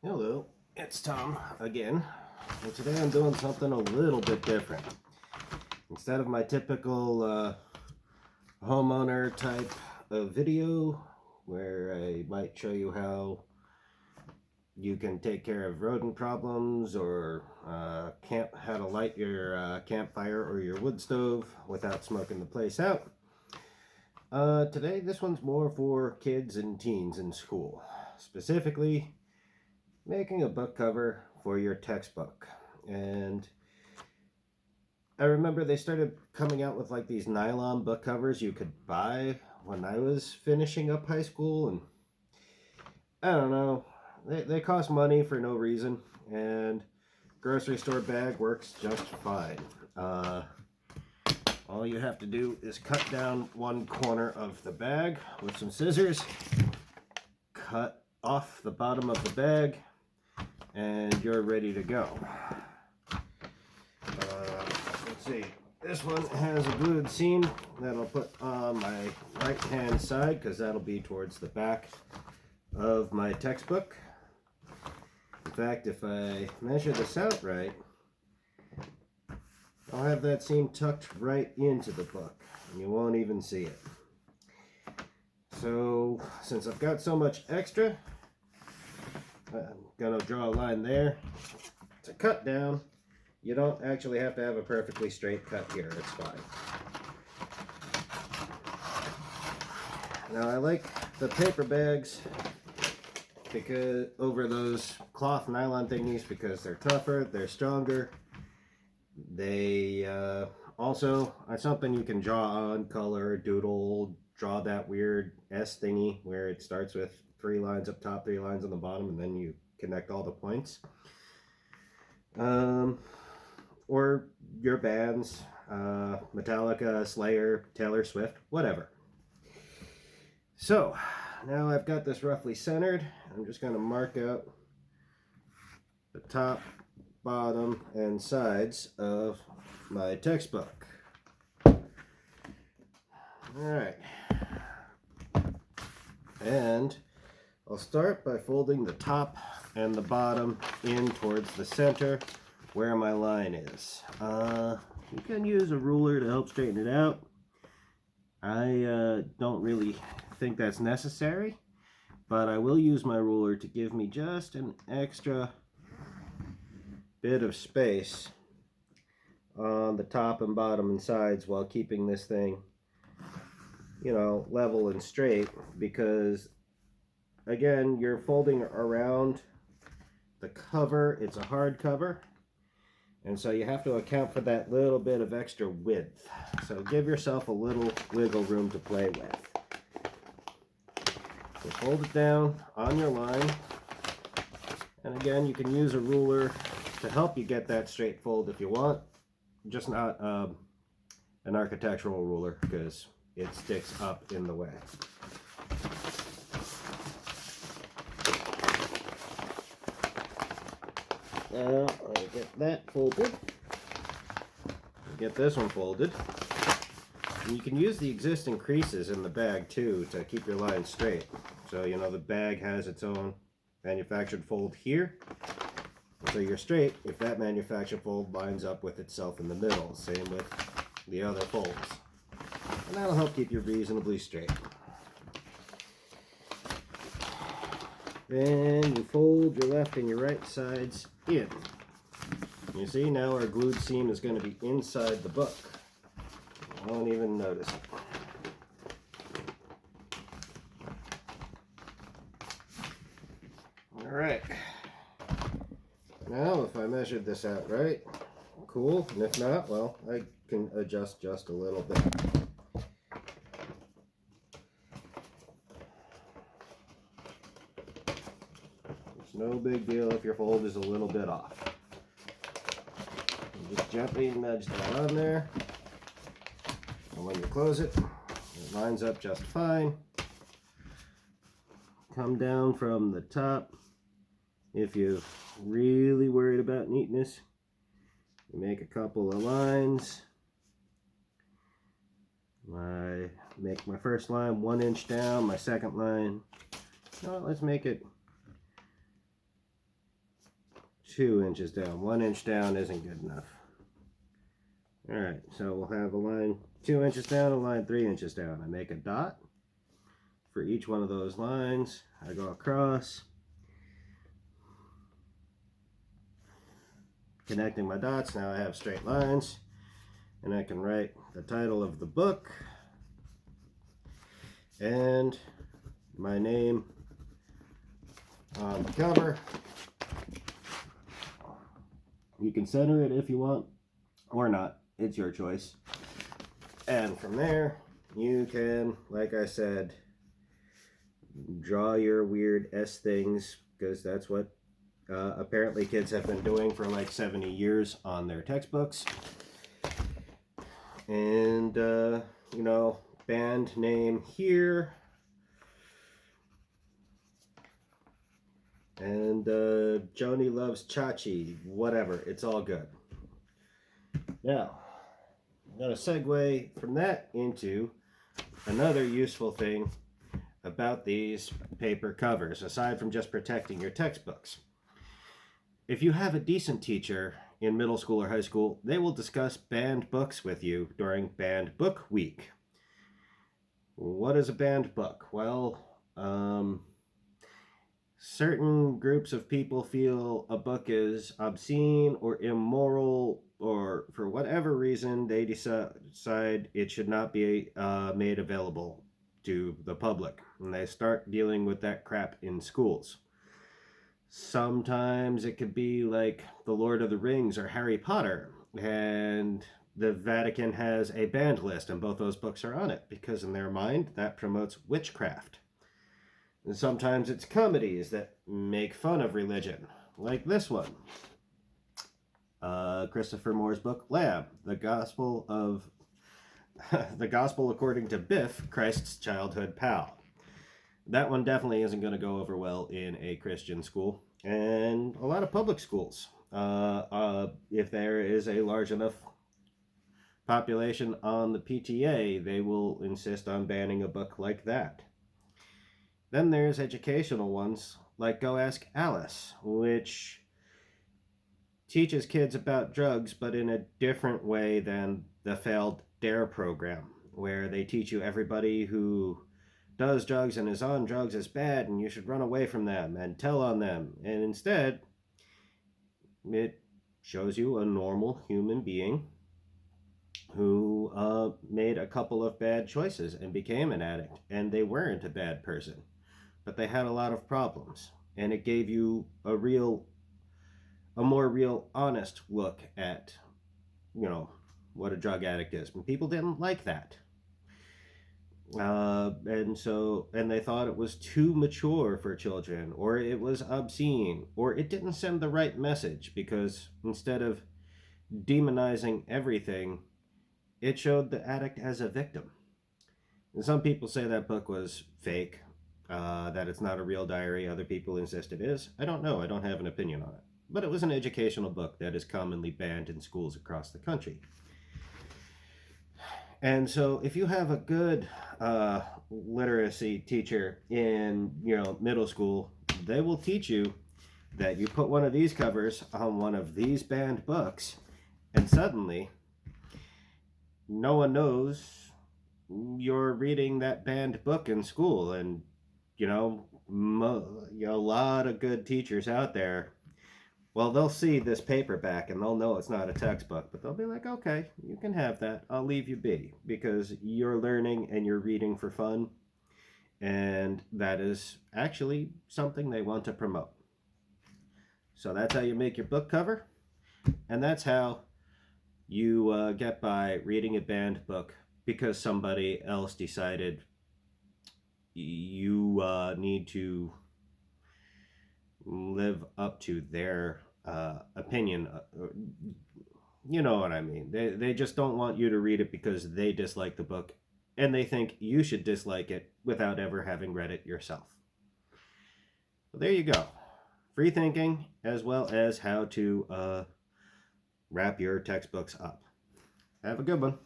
Hello, it's Tom again, and today I'm doing something a little bit different. Instead of my typical homeowner type of video where I might show you how you can take care of rodent problems or how to light your campfire or your wood stove without smoking the place out. Today this one's more for kids and teens in school, specifically making a book cover for your textbook. And I remember they started coming out with like these nylon book covers you could buy when I was finishing up high school, and I don't know, they cost money for no reason, and grocery store bag works just fine. All you have to do is cut down one corner of the bag with some scissors, cut off the bottom of the bag, and you're ready to go. Let's see, this one has a glued seam that I'll put on my right hand side because that'll be towards the back of my textbook. In fact, if I measure this out right, I'll have that seam tucked right into the book and you won't even see it. So since I've got so much extra, I'm gonna draw a line there to cut down. You don't actually have to have a perfectly straight cut here, it's fine. Now I like the paper bags because over those cloth nylon thingies because they're tougher, they're stronger. They also are something you can draw on, color, doodle, draw that weird S thingy where it starts with 3 lines up top, 3 lines on the bottom, and then you connect all the points. Or your bands, Metallica, Slayer, Taylor Swift, whatever. So, now I've got this roughly centered. I'm just going to mark out the top, bottom, and sides of my textbook. Alright. And I'll start by folding the top and the bottom in towards the center where my line is. You can use a ruler to help straighten it out. I don't really think that's necessary, but I will use my ruler to give me just an extra bit of space on the top and bottom and sides while keeping this thing, you know, level and straight, because again, you're folding around the cover. It's a hard cover, and so you have to account for that little bit of extra width. So give yourself a little wiggle room to play with. So fold it down on your line, and again, you can use a ruler to help you get that straight fold if you want, just not an architectural ruler because it sticks up in the way. Now I get that folded. Get this one folded. And you can use the existing creases in the bag too to keep your line straight. So you know the bag has its own manufactured fold here. So you're straight if that manufactured fold lines up with itself in the middle. Same with the other folds. And that'll help keep you reasonably straight. Then you fold your left and your right sides in. You see, now our glued seam is going to be inside the book. I won't even notice it. Alright. Now, if I measured this out right, cool. And if not, well, I can adjust just a little bit. No big deal if your fold is a little bit off. You just gently nudge that on there, and when you close it, it lines up just fine. Come down from the top. If you're really worried about neatness, you make a couple of lines. I make my first line 1 inch down, my second line, let's make it 2 inches down. 1 inch down isn't good enough. Alright, so we'll have a line 2 inches down, a line 3 inches down. I make a dot for each one of those lines. I go across, connecting my dots. Now I have straight lines, and I can write the title of the book and my name on the cover. You can center it if you want or not. It's your choice. And from there, you can, like I said, draw your weird S things, because that's what apparently kids have been doing for like 70 years on their textbooks. And, you know, band name here. And Joni loves Chachi, whatever, it's all good. Now, I'm going to segue from that into another useful thing about these paper covers, aside from just protecting your textbooks. If you have a decent teacher in middle school or high school, they will discuss banned books with you during Banned Book Week. What is a banned book? Well, certain groups of people feel a book is obscene or immoral, or for whatever reason they decide it should not be made available to the public, and they start dealing with that crap in schools. Sometimes it could be like The Lord of the Rings or Harry Potter, and the Vatican has a banned list and both those books are on it because in their mind that promotes witchcraft. And sometimes it's comedies that make fun of religion, like this one. Christopher Moore's book, Lamb, the Gospel According to Biff, Christ's Childhood Pal. That one definitely isn't going to go over well in a Christian school, and a lot of public schools. If there is a large enough population on the PTA, they will insist on banning a book like that. Then there's educational ones, like Go Ask Alice, which teaches kids about drugs, but in a different way than the failed DARE program, where they teach you everybody who does drugs and is on drugs is bad, and you should run away from them and tell on them. And instead, it shows you a normal human being who made a couple of bad choices and became an addict, and they weren't a bad person, but they had a lot of problems, and it gave you a more real, honest look at, you know, what a drug addict is. And people didn't like that. And they thought it was too mature for children, or it was obscene, or it didn't send the right message, because instead of demonizing everything, it showed the addict as a victim. And some people say that book was fake, that it's not a real diary. Other people insist it is. I don't know. I don't have an opinion on it. But it was an educational book that is commonly banned in schools across the country. And so if you have a good literacy teacher in, you know, middle school, they will teach you that you put one of these covers on one of these banned books, and suddenly no one knows you're reading that banned book in school. And, you know, a lot of good teachers out there, well, they'll see this paperback and they'll know it's not a textbook, but they'll be like, okay, you can have that. I'll leave you be, because you're learning and you're reading for fun. And that is actually something they want to promote. So that's how you make your book cover. And that's how you get by reading a banned book because somebody else decided you need to live up to their opinion. You know what I mean. They just don't want you to read it because they dislike the book, and they think you should dislike it without ever having read it yourself. Well, there you go. Free thinking, as well as how to wrap your textbooks up. Have a good one.